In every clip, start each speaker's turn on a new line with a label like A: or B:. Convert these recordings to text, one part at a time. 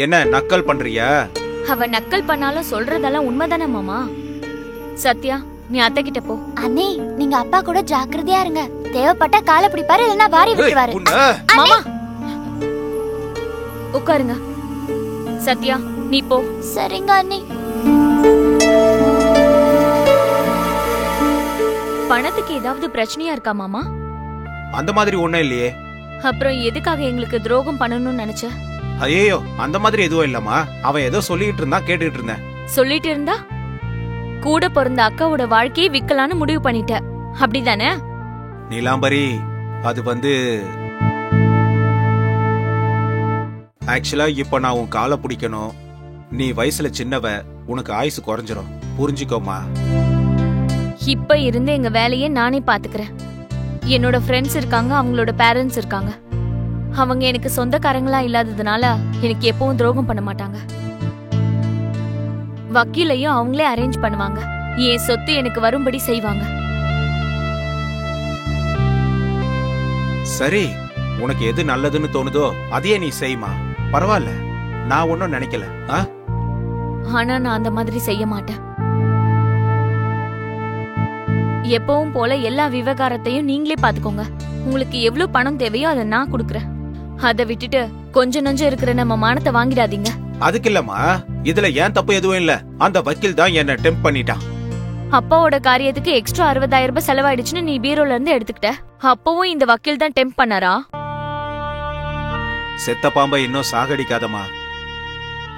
A: என்ன நக்கல் பண்றியா?
B: அவ நக்கல் பண்ணாலும் சொல்றதெல்லாம் உண்மைதானே மாமா. சத்யா, நீ அத்தை கிட்ட போ.
C: அண்ணே, நீங்க அப்பா கூட ஜாக்கிரதையா இருங்க. தேவைப்பட்டா காலை பிடிப்பாரு, இல்லனா வாரி விட்டுருவாரு.
B: மாமா உட்காருங்க. சத்யா, நீ போ.
C: சரிங்க அண்ணி.
B: பணத்துக்கு ஏதாவது பிரச்சனையா இருக்கா மாமா?
A: அந்த மாதிரி ஒண்ணும் இல்லையே.
B: அப்புறம் எதுக்காக எங்களுக்கு துரோகம் பண்ணணும்னு நினைச்ச?
A: ஐயோ, அந்த மாதிரி எதுவும் இல்லம்மா. அவன் ஏதோ சொல்லிட்டு இருந்தா, கேட்டுட்டு இருந்தேன்.
B: சொல்லிட்டு இருந்தா? கூட பிறந்த அக்காவோட வாழ்க்கையை விக்கலான்னு முடிவு பண்ணிட்ட, அப்படிதானே?
A: நீலாம்பரி, அது ஆக்சுவலா இப்ப நான் உன் காலை பிடிக்கணும். நீ வயசுல சின்னவ, உனக்கு ஆயுசு குறைஞ்சிரும். புரிஞ்சுக்கோமா?
B: இப்ப இருந்து எங்க வேலையை நானே பாத்துக்கிறேன். என்னோட ஃப்ரெண்ட்ஸ் இருக்காங்க, அவங்களோட பேரண்ட்ஸ் இருக்காங்க. அவங்க எனக்கு சொந்தக்காரங்களா இல்லாததுனால எனக்கு எப்பவும் துரோகம் பண்ண மாட்டாங்க. வக்கீலையும் அவங்களே அரேஞ்ச் பண்ணுவாங்க. என் சொத்து எனக்கு வரும்படி செய்வாங்க.
A: சரி, உனக்கு எது நல்லதுன்னு தோணுதோ அதையே நீ செய்யுமா. பரவாயில்ல, நான் ஒன்னும் நினைக்கல.
B: ஆனா நான் அந்த மாதிரி செய்ய மாட்டேன். எப்பவும் போல எல்லா விவகாரத்தையும் நீங்களே பாத்துக்கோங்க. உங்களுக்கு எவ்வளவு பணம் தேவையோ அதை நான் கொடுக்கறேன். அதை விட்டுட்டு கொஞ்சம் நஞ்சம் இருக்கிற நம்ம மானத்தை வாங்கிடாதீங்க.
A: அதுக்கு இல்லம்மா, இதுல ஏன் தப்பு எதுவும் இல்ல. அந்த வக்கீல் தான் என்ன டெம்ப் பண்ணிட்டான்.
B: அப்பாவோட காரியத்துக்கு எக்ஸ்ட்ரா 60,000 ரூபாய் செலவாயிடுச்சுன்னு நீ பீரோல இருந்து எடுத்துக்கிட்ட. அப்பவும் இந்த வக்கீல் தான் டெம்ப் பண்ணாரா?
A: செத்த பாம்பை இன்னும் சாகடிக்காதமா.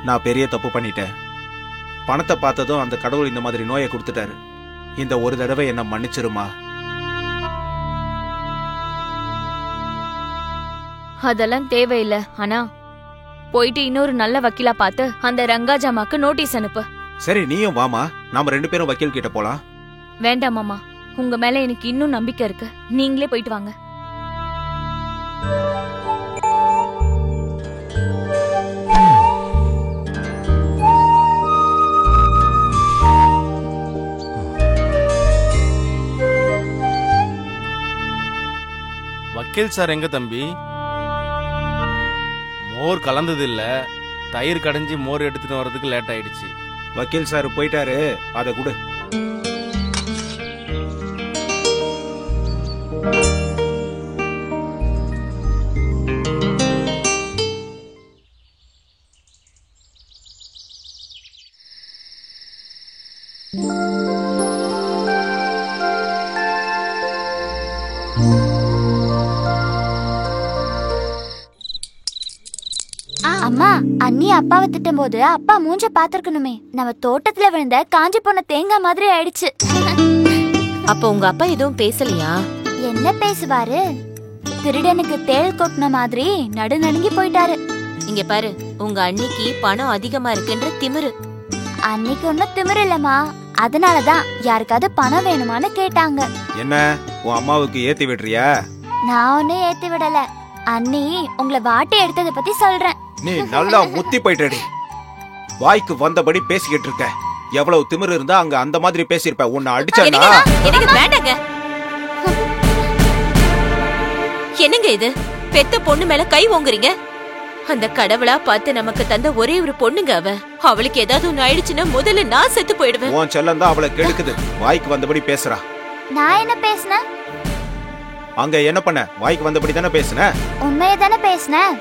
A: நான் பெரிய தப்பு பண்ணிட்டேன். பணத்தை பார்த்ததும் அந்த கடவுள் இந்த மாதிரி நோயை கொடுத்துட்டாரு. இந்த ஒரு தடவை என்ன மன்னிச்சிருமா.
B: அதெல்லாம் தேவையில்ல. ஆனா போயிட்டு இன்னொரு நல்ல வக்கீலா பார்த்து அந்த ரங்காஜாமாக்கு நோட்டீஸ் அனுப்பு.
A: சரி, நீயும் வாமா, நாம 2 பேரும் வக்கீல் கிட்ட போலாம்.
B: வேண்டாம் மாமா, உங்க மேல எனக்கு இன்னும் நம்பிக்கை இருக்கு. நீங்களே போயிட்டு வாங்க.
D: வக்கீல் சார் எங்க தம்பி? மோர் கலந்தது இல்ல, தயிர் கடைஞ்சி மோர் எடுத்துட்டு வர்றதுக்கு லேட் ஆயிடுச்சு.
A: வக்கீல் சார் போயிட்டாரு, அதை கொடு.
C: அம்மா, அண்ணி அப்பாவை திட்டும் போது அப்பா மூஞ்ச பாத்திருக்கணுமே. நம்ம தோட்டத்துல விழுந்த காஞ்சி போன தேங்காய் மாதிரி ஆயிடுச்சு.
E: அப்ப உங்க அப்பா எதுவும் பேசலையா?
C: என்ன பேசுவாரு? திருடனுக்கு தேள் கொட்டின மாதிரி நடுநடுங்கி போயிட்டாரு.
E: இங்க பாரு, உங்க அண்ணிக்கு பணம் அதிகமா இருக்குன்ற திமிரு.
C: அன்னைக்கு ஒன்னும் திமிரு இல்லம்மா. அதனாலதான் யாருக்காவது பணம் வேணுமான்னு கேட்டாங்க.
A: என்ன, உன் அம்மாவுக்கு ஏத்தி விடுறியா?
C: நான் ஒன்னும் ஏத்தி விடல. அண்ணி உங்களை வாட்டி எடுத்ததை பத்தி சொல்றேன்.
A: நீ நல்லா முத்தி போயிட்டடி. வாய்க்கு வந்தபடி பேசிக்கிட்டு இருக்க. எவ்வளவு திமிரு இருந்தா அங்க அந்த மாதிரி பேசிருப்ப. உன்னை அடிச்சா
E: வேண்டாங்க. என்னங்க இது? பெத்த பொண்ணு மேல கை ஓங்குறீங்க. அந்த கடவுளா பார்த்து நமக்கு தந்த ஒரே ஒரு பொண்ணுங்க அவ. அவளுக்கு ஏதாவது ஒண்ணு ஆயிடுச்சுன்னா முதல்ல நான் செத்து போயிடுவேன்.
A: உன் செல்லம் தான் அவளை கெடுக்குது. வாய்க்கு வந்தபடி பேசுறா.
C: நான் என்ன பேசுனேன்?
A: அங்க என்ன பண்ண? வாய்க்கு வந்தபடி தானே பேசுன.
C: உண்மையை தானே பேசுனேன்.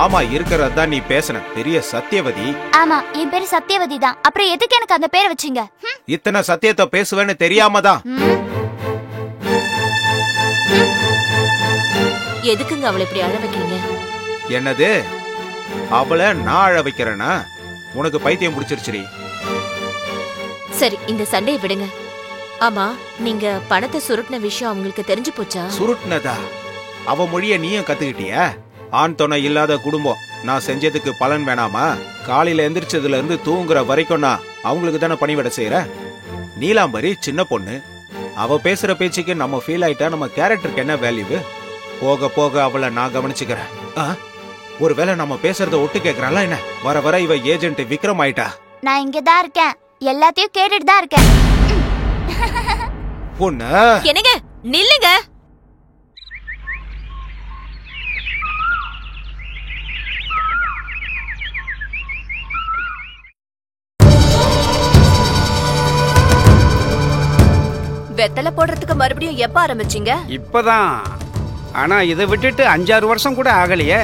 A: ஆமா, இருக்கிறதான் நீ பேசுன. பெரிய சத்தியவதி.
C: ஆமா, என் பேரு சத்தியவதி தான். அப்புறம் எதுக்கு எனக்கு அந்த பேரை வச்சீங்க?
A: இத்தனை சத்தியத்தை பேசுவேன்னு தெரியாம தான்.
E: எதுக்குங்க அவளை இப்படி அழ வைக்கிறீங்க?
A: என்னது? அவளை நான் அழ வைக்கிறேனா? உனக்கு பைத்தியம் பிடிச்சிருச்சு.
E: சரி, இந்த சண்டையை விடுங்க. ஆமா, நீங்க பணத்தை சுருட்டின விஷயம் அவங்களுக்கு தெரிஞ்சு போச்சா?
A: சுருட்டினதா? அவ மொழிய நீயும் கத்துக்கிட்டியா? ஆண் துணை இல்லாத குடும்பம். நான் செஞ்சதுக்கு பலன் வேணாமா? காலையில எந்திரிச்சதுல இருந்து தூங்குற வரைக்கும் நான் அவங்களுக்கு தானே பணிவிட செய்யறேன். நீலாம்பரி சின்ன பொண்ணு. அவ பேசுற பேச்சுக்கு நம்ம ஃபீல் ஆயிட்டா நம்ம கேரக்டருக்கு என்ன வேல்யூ? போக போக அவளை நான் கவனிச்சுக்கிறேன். ஒருவேளை நம்ம பேசுறத ஒட்டு கேக்குறாளா என்ன? வர வர இவ ஏஜென்ட் விக்ரம் ஆயிட்டா.
C: நான் இங்கதான் இருக்கேன், எல்லாத்தையும் கேட்டுட்டு தான் இருக்கேன்.
A: பொண்ணு
E: என்னங்க, நில்லுங்க. வெத்தலை போடுறதுக்கு மறுபடியும் எப்ப ஆரம்பிச்சீங்க?
F: இப்பதான். ஆனா இதை விட்டுட்டு 5-6 வருஷம் கூட ஆகலையே.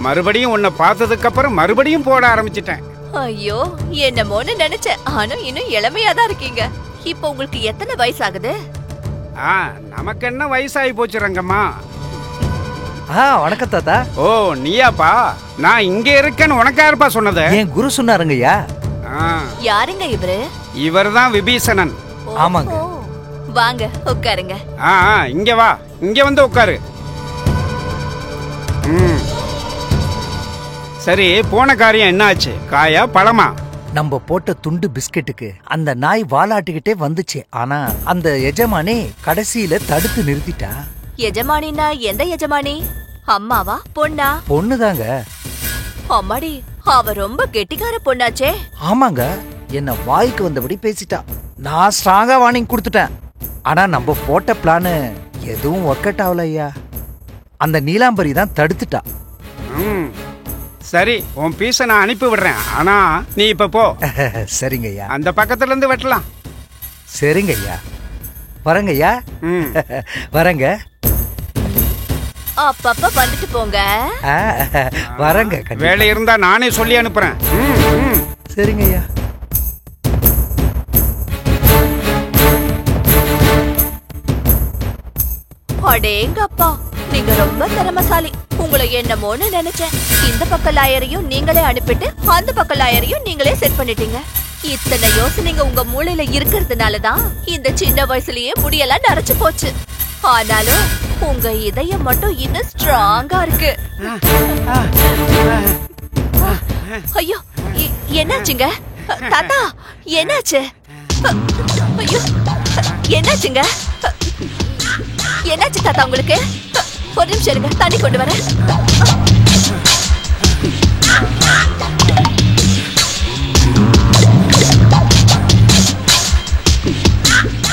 F: மறுபடியும் உன்னை பார்த்ததுக்கு அப்புறம் மறுபடியும் போட ஆரம்பிச்சிட்டேன்.
E: ஐயோ, என்னமோன்னு நினைச்சேன். ஆனா இன்னும் இளமையா தான் இருக்கீங்க. இப்போ உங்களுக்கு எத்தனை வயசு ஆகுது?
F: நமக்கு என்ன வயசாகி போச்சு ரங்கம்மா.
G: வணக்கம் தாத்தா.
F: ஓ, நீயாப்பா? நான் இங்க இருக்கேன்னு உனக்கு யாருப்பா சொன்னது?
G: என் குரு சொன்னாருங்கய்யா.
E: யாருங்க இவரு?
F: இவர்தான் விபீஷணன்.
G: ஆமாங்க.
E: வாங்க உட்காருங்க.
F: இங்க வா, இங்க வந்து உட்காரு. சரி, போன காரியம் என்ன ஆச்சு? காயா பழமா?
G: நம்ம போட்ட துண்டு பிஸ்கெட்டுக்கு அந்த நாய் வாலாட்டிக்கிட்டே வந்துச்சு. ஆனா அந்த எஜமானி கடைசியில தடுத்து நிறுத்திட்டா.
E: எஜமானினா எந்த எஜமானி? அம்மாவா பொண்ணா?
G: பொண்ணுதாங்க.
E: அம்மாடி, அவ ரொம்ப கெட்டிக்கார பொண்ணாச்சே.
G: ஆமாங்க, என்ன வாய்க்கு வந்தபடி பேசிட்டா. நான் ஸ்ட்ராங்கா வார்னிங் கொடுத்துட்டேன். ஆனா நம்ம போட்ட பிளானு எதுவும் ஒர்க் அவுட் ஆகல ஐயா. அந்த நீலாம்பரி தான் தடுத்துட்டா.
F: சரி, உன் பீஸை நான் அனுப்பி விடுறேன். ஆனா நீ இப்ப போ.
G: சரிங்க ஐயா.
F: அந்த பக்கத்துல இருந்து வெட்டலாம்.
G: சரிங்க ஐயா. வரங்க ஐயா. வரங்க.
E: அப்பப்ப வந்துட்டு போங்க.
G: வரங்க.
F: வேலை இருந்தா நானே சொல்லி அனுப்புறேன்.
G: சரிங்க ஐயா.
E: அடேங்கப்பா, நீங்க ரொம்ப திறமசாலி. உங்களை என்னமோன்னு நினைச்சேன். இந்த பக்க லாயரையும் நீங்களே அனுப்பிட்டு அந்த பக்க லாயரையும் நீங்களே செட் பண்ணிட்டீங்க. இத்தனை யோசனைங்க உங்க மூளையில இருக்கிறதுனாலதான் இந்த சின்ன வயசுலயே முடியெல்லாம் நரைச்சு போச்சு. ஆனாலும் உங்க இதயம் மட்டும் இன்னும் ஸ்ட்ராங்கா இருக்கு. ஐயோ, என்னாச்சுங்க தாத்தா? என்னாச்சு? ஐயோ, என்னாச்சுங்க? என்னாச்சு தாத்தா உங்களுக்கு? ஒரு நிமிஷம் இருங்க, தண்ணி கொண்டு வரேன்.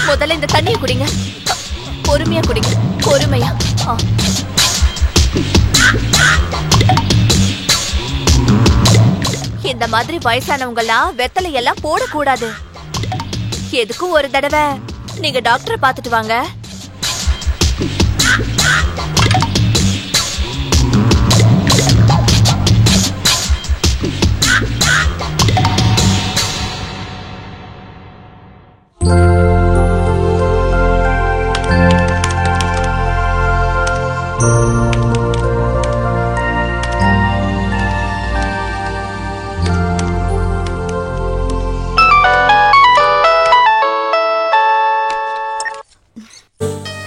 E: முதல்ல இந்த தண்ணியை குடிங்க. பொறுமையா குடிங்க, பொறுமையா. இந்த மாதிரி வயசானவங்கலாம் வெத்தலை எல்லாம் போடக்கூடாது. எதுக்கும் ஒரு தடவை நீங்க டாக்டரை பார்த்துட்டு வாங்க.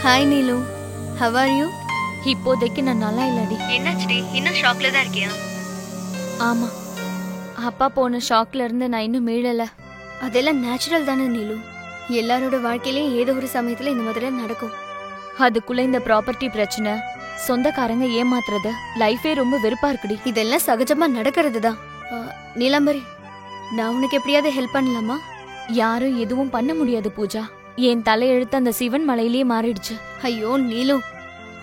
B: Hi Neelu, how are you? இப்போதைக்கு நான் நல்லா இல்லடி.
C: என்னாச்சுடி? இன்னும் ஷாக்ல தான் இருக்கியா?
B: ஆமா, அப்பா போன ஷாக்ல இருந்து நான் இன்னும் மீளல.
C: அதெல்லாம் நேச்சுரல் தானே நீலு. எல்லாரோட வாழ்க்கையிலயும் ஏதோ ஒரு சமயத்துல இந்த மாதிரி நடக்கும்.
B: அதுக்குள்ள இந்த ப்ராப்பர்ட்டி பிரச்சனை, சொந்தக்காரங்க ஏமாத்துறது, லைஃபே ரொம்ப வெறுப்பா இருக்குடி.
C: இதெல்லாம் சகஜமா நடக்கிறது தான். நீலாம்பரி, நான் உனக்கு எப்படியாவது ஹெல்ப் பண்ணலாமா?
B: யாரும் எதுவும் பண்ண முடியாது பூஜா. என் தலையெழுத்து அந்த சிவன் மலையிலேயே மாறிடுச்சு.
C: ஐயோ நீலு,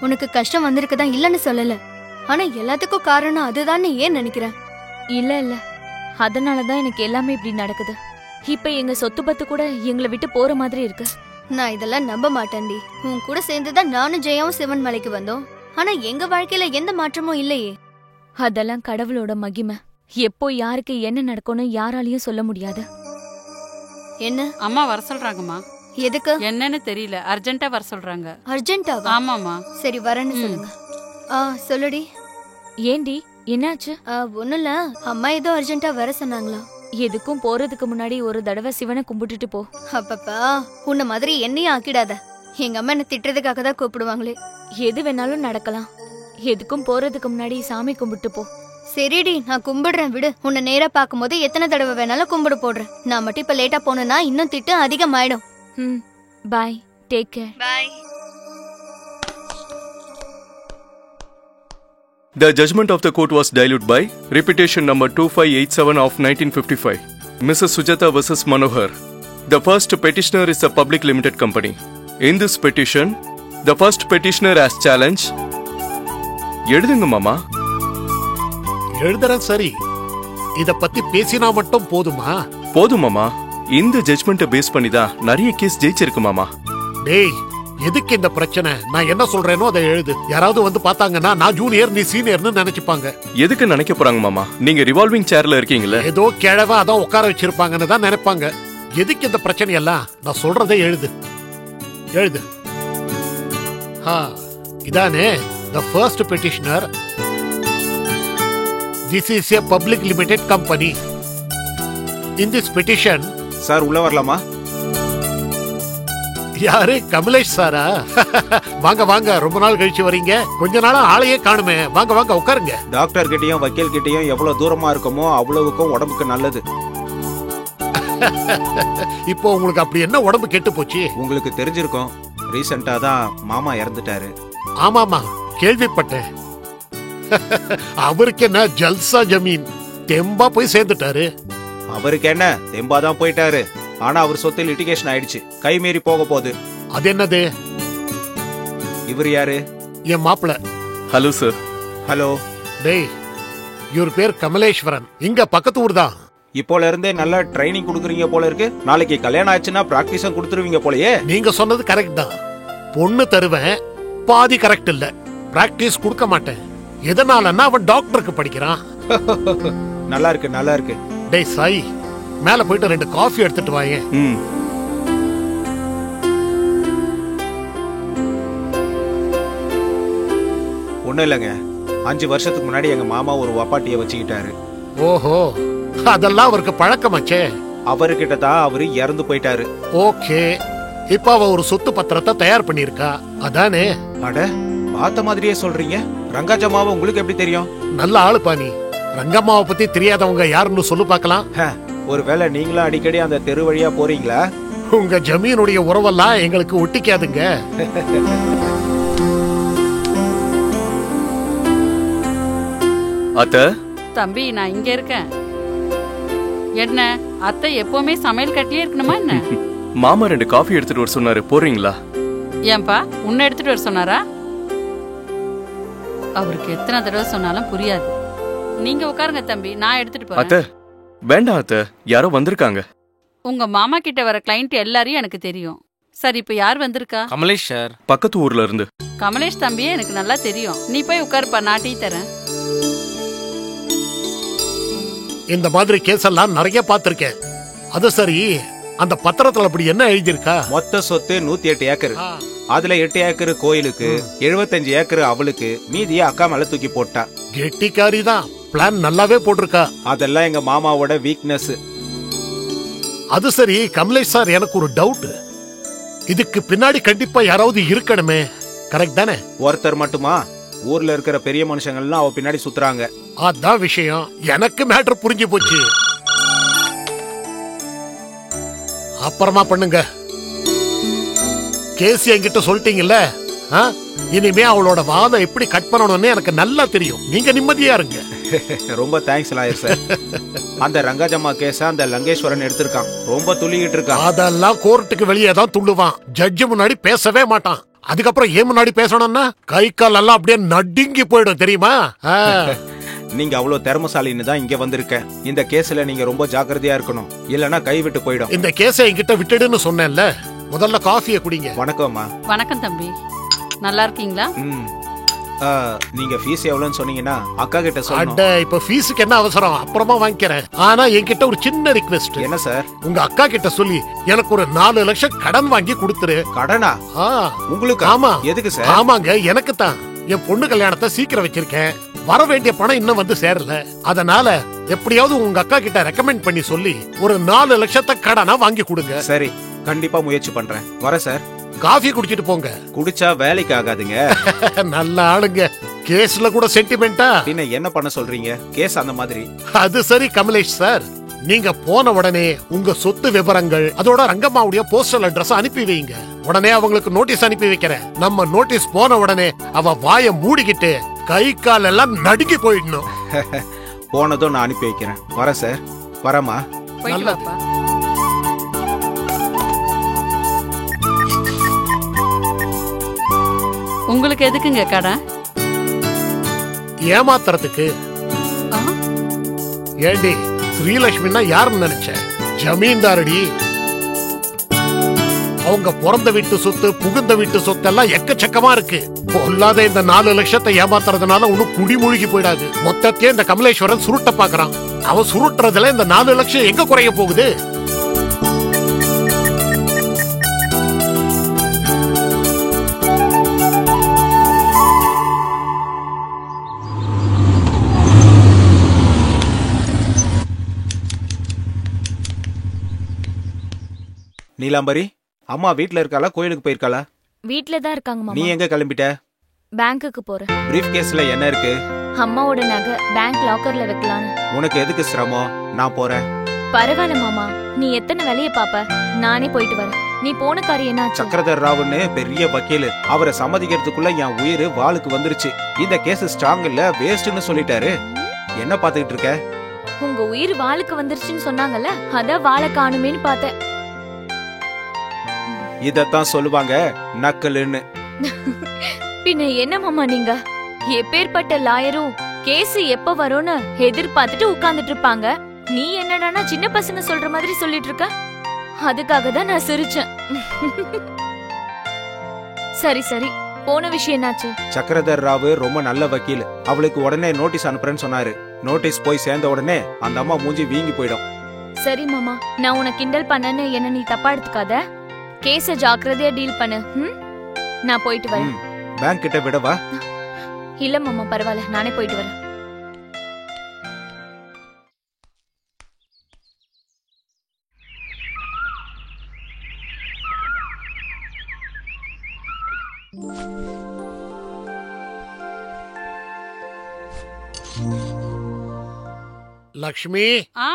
C: உனக்கு கஷ்டம் வந்திருக்குதான் இல்லன்னு சொல்லல. ஆனா எல்லாத்துக்கும் காரணம் அதுதான்னு ஏன் நினைக்கிறேன்?
B: இல்ல, அதனாலதான் எனக்கு எல்லாமே இப்படி நடக்குது. இப்ப எங்க சொத்து பத்து கூட எங்களை விட்டு போற மாதிரி இருக்கு.
C: நான் இதெல்லாம் நம்ப மாட்டேன்டி. உன் கூட சேர்ந்துதான் நானும் ஜெயாவும் சிவன் மலைக்கு வந்தோம். ஆனா எங்க வாழ்க்கையில எந்த மாற்றமும் இல்லையே.
B: அதெல்லாம் கடவுளோட மகிமை. எப்போ யாருக்கு என்ன நடக்கும்னு யாராலையும் சொல்ல முடியாது.
C: என்ன?
H: அம்மா வர சொல்றாங்கம்மா.
C: எதுக்கு?
H: என்னன்னு தெரியல, அர்ஜென்ட்டா வர சொல்றாங்க.
C: அர்ஜென்ட்டாவா?
H: ஆமாமா.
C: சரி வரேன்னு சொல்லுங்க. சொல்லுடி.
B: ஏண்டி, என்னாச்சு?
C: ஒண்ணும் இல்ல, அம்மா ஏதோ அர்ஜென்ட்டா வர சொன்னாங்களா?
B: எதுக்கும் போறதுக்கு முன்னாடி ஒரு தடவை சிவனை கும்பிட்டுட்டு போ.
C: அப்பப்பா, உன்ன மாதிரி என்னையும் ஆக்கிடாத. எங்க அம்மா என்ன திட்டுறதுக்காக தான் கூப்பிடுவாங்களே.
B: எது வேணாலும் நடக்கலாம். எதுக்கும் போறதுக்கு முன்னாடி சாமி கும்பிட்டு போ.
C: சரிடி, நான் கும்பிடுறேன் விடு. உன்னை நேரா பாக்கும்போது எத்தனை தடவை வேணாலும் கும்பிடு போடுறேன். நான் மட்டும் இப்ப லேட்டா போனேன்னா இன்னும் திட்டு அதிகமாயிடும்.
B: Bye, take care.
C: Bye.
I: The judgment of the court was diluted by repetition number 2587 of 1955. Mrs. Sujata versus Manohar. The first petitioner is a public limited company. In this petition, the first petitioner has challenged. எழுதுங்க மாமா.
J: எழுதுறேன். சரி, இத பத்தி பேசினா மட்டும் போதுமா?
I: போதும் மாமா. இந்த ஜட்ஜ்மெண்ட்டை பேஸ் பண்ணி தான் நிறைய கேஸ் ஜெயிச்சிருக்கு மாமா.
J: டேய், எதுக்கு இந்த பிரச்சனை? நான் என்ன சொல்றேனோ அதை எழுது. யாராவது வந்து பார்த்தாங்கன்னா நான் ஜூனியர் நீ சீனியர்னு நினைச்சுப்பாங்க.
I: எதுக்கு நினைக்க போறாங்க மாமா? நீங்க ரிவால்விங் சேர்ல இருக்கீங்களே.
J: ஏதோ கிழவா அதான் உட்கார வச்சிருப்பாங்கன்னு தான் நினைப்பாங்க. எதுக்கு இந்த பிரச்சனை எல்லாம்? நான் சொல்றதை எழுது. எழுது. இதானே the first petitioner. This is a public limited company. In this petition,
A: sir உள்ள வரலாமா?
J: யாரு? கமலேஷ் சாரா? வாங்க வாங்க, ரொம்ப நாள் கழிச்சு வரீங்க. கொஞ்ச நாளா ஆளையே காணுமே. வாங்க வாங்க உட்காருங்க.
A: டாக்டர் கிட்டயும் வக்கீல் கிட்டயும் எவ்வளவு தூரமா இருக்கமோ அவ்வளவுக்கும் உடம்புக்கு நல்லது.
J: இப்போ உங்களுக்கு அப்படி என்ன உடம்பு கெட்டு போச்சு?
A: உங்களுக்கு தெரிஞ்சிருக்கும், ரீசெண்டா தான் மாமா இறந்துட்டாரு.
J: ஆமாமா, கேள்விப்பட்டேன். அவருக்கு என்ன ஜல்சா ஜமீன், தெம்பா போய் சேர்ந்துட்டாரு.
A: அவருக்கு என்ன, தெம்பாதான் போயிட்டாரு. ஆனா அவர் சொத்து லிட்டிகேஷன் ஆயிடுச்சு, கை மீறி போக போகுது.
J: அது என்னது?
A: இவர் யாரு?
J: என் மாப்பிள.
I: Hello sir.
A: ஹலோ.
J: டேய், இவர் பேர் கமலேஸ்வரன், இங்க பக்கத்து ஊர் தான்.
A: இப்போல இருந்தே நல்லா ட்ரைனிங் கொடுக்குறீங்க போல இருக்கு. நாளைக்கு கல்யாணம் ஆச்சுன்னா பிராக்டிஸும் கொடுத்துருவீங்க போலயே.
J: நீங்க சொன்னது கரெக்ட் தான். பொண்ணு தருவேன், பாதி கரெக்ட் இல்ல. பிராக்டிஸ் கொடுக்க மாட்டேன். எதனாலன்னா அவன் டாக்டருக்கு படிக்கிறான்.
A: நல்லா இருக்கு நல்லா இருக்கு.
J: டேய் சாய், மேல போயிட்டு 2 காஃபி எடுத்துட்டு வாங்க.
A: ஒண்ணும் இல்லைங்க, 5 வருஷத்துக்கு முன்னாடி எங்க மாமா ஒரு வப்பாட்டிய வச்சுக்கிட்டாரு.
J: ஓஹோ, அதெல்லாம் அவருக்கு பழக்கமாச்சே.
A: அவர்கிட்ட தான் அவரு இறந்து போயிட்டாரு.
J: ஓகே, இப்ப அவ ஒரு சொத்து பத்திரத்தை தயார் பண்ணிருக்கா, அதானே?
A: அட, பார்த்த மாதிரியே சொல்றீங்க. ரங்காஜம்மாவை உங்களுக்கு எப்படி தெரியும்?
J: நல்ல ஆளு பாணி. ரங்கம்மாவை பத்தி தெரியாதவங்க யாருன்னு சொல்லு பார்க்கலாம்.
A: ஒருவேளை நீங்களும் அடிக்கடி அந்த தெரு வழியா போறீங்களா?
J: உங்க ஜமீனுடைய உறவெல்லாம் எங்களுக்கு ஒட்டிக்காதுங்க.
I: அத்தை.
H: தம்பி, நான் இங்க இருக்கேன். என்ன அத்தை எப்பவுமே சமையல் கட்டிலே இருக்கணுமா என்ன?
I: மாமா 2 காஃபி எடுத்துட்டு வர சொன்னாரு, போறீங்களா?
H: ஏன்பா, உன்னை எடுத்துட்டு வர சொன்னாரா? அவருக்கு எத்தனை தடவை சொன்னாலும் புரியாது. நீங்க உட்காருங்க தம்பி, நான் எடுத்துட்டு போறேன்.
I: அத்தை வேண்டாம் அத்தை, யாரோ வந்திருக்காங்க.
H: உங்க மாமா கிட்ட வர கிளைண்ட் எல்லாரையும் எனக்கு தெரியும். சரி, இப்ப யார் வந்திருக்கா?
D: கமலேஷ் சார்.
I: பக்கத்து ஊர்ல இருந்து.
H: கமலேஷ் தம்பியே எனக்கு நல்லா தெரியும். நீ போய் உட்காருப்பா, நான் டீ தரேன்.
J: இந்த மாதிரி கேஸ் எல்லாம் நிறைய பாத்திருக்கேன். அது சரி, அந்த பத்திரத்துல அப்படி என்ன எழுதியிருக்கா?
A: மொத்த சொத்து 108 ஏக்கர். அதுல 8 ஏக்கர் கோயிலுக்கு, 75 ஏக்கர் அவளுக்கு, மீதிய அக்கா மேல தூக்கி போட்டா.
J: கெட்டிக்காரி தான், பிளான் நல்லாவே போட்டிருக்கா.
A: அதெல்லாம் எங்க மாமாவோட வீக்னஸ்.
J: அது சரி கமலேஷ் சார், எனக்கு ஒரு டவுட். இதுக்கு பின்னாடி கண்டிப்பா யாராவது இருக்கணுமே, கரெக்ட் தானே?
A: ஒருத்தர் மட்டுமா? ஊர்ல இருக்கிற பெரிய மனுஷங்கள்லாம் அவ பின்னாடி சுத்துறாங்க.
J: அதான் விஷயம். எனக்கு மேட்டர் புரிஞ்சு போச்சு. அப்புறமா பண்ணுங்க. கேஸ் என்கிட்ட சொல்லிட்டீங்கல்ல, இனிமே அவளோட வாதம் எப்படி கட் பண்ணணும்னு எனக்கு நல்லா தெரியும். நீங்க நிம்மதியா இருங்க.
A: ரொம்ப தேங்க்ஸ் லாயர் சார். அந்த ரங்காஜம்மா கேஸ அந்த லங்கேஸ்வரன் எடுத்திருக்கான். ரொம்ப துள்ளிக்கிட்டு இருக்கான்.
J: அதெல்லாம் கோர்ட்டுக்கு வெளியே தான் துள்ளுவான். ஜட்ஜு முன்னாடி பேசவே மாட்டான். அதுக்கப்புறம் ஏன் முன்னாடி பேசணும்னா கை கால் எல்லாம் அப்படியே நடுங்கி போயிடும், தெரியுமா?
A: நீங்க அவ்வளவு திறமசாலின்னு தான் இங்க வந்திருக்கேன். இந்த கேஸ்ல நீங்க ரொம்ப ஜாக்கிரதையா இருக்கணும், இல்லனா கை விட்டு போயிடும்.
J: இந்த கேஸை என்கிட்ட விட்டுடுன்னு சொன்னேன்ல. முதல்ல காஃபியை குடிங்க.
A: வணக்கம்மா.
H: வணக்கம் தம்பி, நல்லா இருக்கீங்களா?
A: நீங்க ஃபீஸ் எவ்வளவுன்னு சொன்னீங்கன்னா அக்கா கிட்ட சொல்லணும்.
J: அட, இப்ப ஃபீஸ்க்கு என்ன அவசரம்? அப்புறமா வாங்கிக்கிறேன். ஆனா என்கிட்ட ஒரு சின்ன ரிக்வெஸ்ட்.
A: என்ன சார்?
J: உங்க அக்கா கிட்ட சொல்லி எனக்கு ஒரு 4 லட்சம் கடன் வாங்கி கொடுத்துரு.
A: கடனா? உங்களுக்கு?
J: ஆமா.
A: எதுக்கு சார்?
J: ஆமாங்க, எனக்கு தான். என் பொண்ணு கல்யாணத்தை சீக்கிரம் வச்சிருக்கேன். வர வேண்டிய பணம் இன்னும் வந்து சேரல. அதனால எப்படியாவது உங்க அக்கா கிட்ட ரெக்கமெண்ட் பண்ணி சொல்லி ஒரு 4 லட்சத்தை கடனா வாங்கி கொடுங்க.
A: சரி, கண்டிப்பா முயற்சி பண்றேன். வர சார்.
J: காஃபி குடிச்சிட்டு போங்க.
A: குடிச்சா வேலைக்கு ஆகாதுங்க.
J: நல்ல ஆளுங்க. கேஸ்ல கூட சென்டிமெண்டா?
A: பின்ன என்ன பண்ண சொல்றீங்க? கேஸ் அந்த மாதிரி.
J: அது சரி கமலேஷ் சார், நீங்க போன உடனே உங்க சொத்து விவரங்கள் அதோட ரங்கம்மாவுடைய போஸ்டல் அட்ரஸ் அனுப்பி வைங்க. உடனே அவங்களுக்கு நோட்டீஸ் அனுப்பி வைக்கிறேன். நம்ம நோட்டீஸ் போன உடனே அவ வாயை மூடிக்கிட்டு கை கால் எல்லாம் நடுங்கி போயிடணும்.
A: போனதும் நான் அனுப்பி வைக்கிறேன். வர சார். வரமா?
H: உங்களுக்கு எதுக்குங்க கடன்?
J: ஏமாத்துறதுக்கு. ஏண்டி, ஸ்ரீலட்சுமின்னா யாருன்னு நினைச்ச? ஜமீன்தாரடி. அவங்க பிறந்த வீட்டு சொத்து புகுந்த வீட்டு சொத்து எல்லாம் எக்கச்சக்கமா இருக்கு. பொல்லாத இந்த 4 லட்சத்தை ஏமாத்துறதுனால ஒன்னும் குடிமூழ்கி போயிடாது. மொத்தத்தையே இந்த கமலேஸ்வரன் சுருட்ட பாக்குறான். அவன் சுருட்டுறதுல இந்த 4 லட்சம் எங்க குறைய போகுது?
A: நீலாம்பரி, அம்மா வீட்ல இருக்காளா கோயிலுக்கு போயிருக்காளா?
B: வீட்ல தான் இருக்காங்க
A: நீ
B: மாமா.
A: எங்க கிளம்பிட்ட?
B: பேங்க்குக்கு போறேன்.
A: பிரீஃப் கேஸ்ல என்ன இருக்கு?
B: அம்மாவோட நகை பேங்க் லாக்கர்ல வைக்கலான்னு.
A: உனக்கு எதுக்கு சிரமம்? நான் போறேன்.
B: பரவாயில்ல மாமா, நீ எத்தனை வேலைய பாப்ப, நானே போயிட்டு வரேன். நீ போன காரியம் என்னாச்சு?
A: சக்கரதர் ராவுன்னு பெரிய வக்கீல், அவரை சம்மதிக்கிறதுக்குள்ள என் உயிர் வாளுக்கு வந்துருச்சு. இந்த கேஸ் ஸ்ட்ராங் இல்ல, வேஸ்ட்னு சொல்லிட்டாரு. என்ன பாத்துக்கிட்டு இருக்க?
B: உங்க உயிர் வாளுக்கு வந்துருச்சுன்னு சொன்னாங்கல்ல, அதான் வாளை காணுமேன்னு பார்த்தேன்.
A: இதத்தான் சொல்லுவாங்க நக்கலுன்னு.
B: பின்ன என்ன மாமா நீங்க? எப்பேற்பட்ட லாயரும் கேஸ் எப்ப வரும்னு எதிர்பார்த்துட்டு உட்கார்ந்துட்டு இருப்பாங்க. நீ என்னடானா சின்ன பசங்க சொல்ற மாதிரி சொல்லிட்டு இருக்க. அதுக்காக தான் நான் சிரிச்சேன். சரி சரி, போன விஷயம் என்னாச்சு?
A: சக்கரதர் ராவு ரொம்ப நல்ல வக்கீல். அவளுக்கு உடனே நோட்டீஸ் அனுப்புறேன்னு சொன்னாரு. நோட்டீஸ் போய் சேர்ந்த உடனே அந்த அம்மா மூஞ்சி வீங்கி போயிடும்.
B: சரி மாமா, நான் உனக்கு கிண்டல் பண்ணேன்னு என்ன நீ தப்பா எடுத்துக்காத. கேஸ ஜாக்கிரதையா டீல் பண்ணு. நான் போயிட்டு வரேன்.
A: பேங்க் கிட்ட விடவா?
B: இல்ல மாமா, பரவாயில்ல, நானே போயிட்டு வரேன்.
J: லக்ஷ்மி,
H: ஆ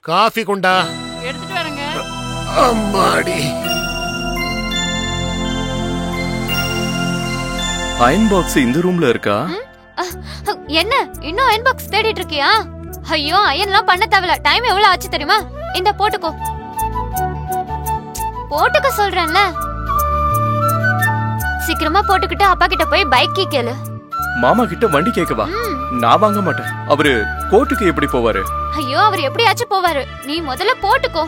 J: காஃபி கொண்டா.
H: எடுத்துட்டு வரேங்க.
J: அம்மாடி,
I: அயன் பாக்ஸ் இந்த ரூம்ல இருக்கா?
C: என்ன இன்னும் அயன் பாக்ஸ் தேடிட்டு இருக்கியா? ஐயோ, அயன்லாம் பண்ண தேவையில்ல. டைம் எவ்வளவு ஆச்சு தெரியுமா? இந்த போட்டுக்கோ. போட்டுக்க சொல்றேன்ல. சீக்கிரமா போட்டுக்கிட்டு அப்பா கிட்ட போய் பைக் கேளு.
I: மாமா கிட்ட வண்டி கேட்கவா? நான் வாங்க மாட்டேன். அவரு கோர்ட்டுக்கு எப்படி போவாரு?
C: ஐயோ, அவர் எப்படியாச்சும் போவாரு. நீ முதல்ல போட்டுக்கோ.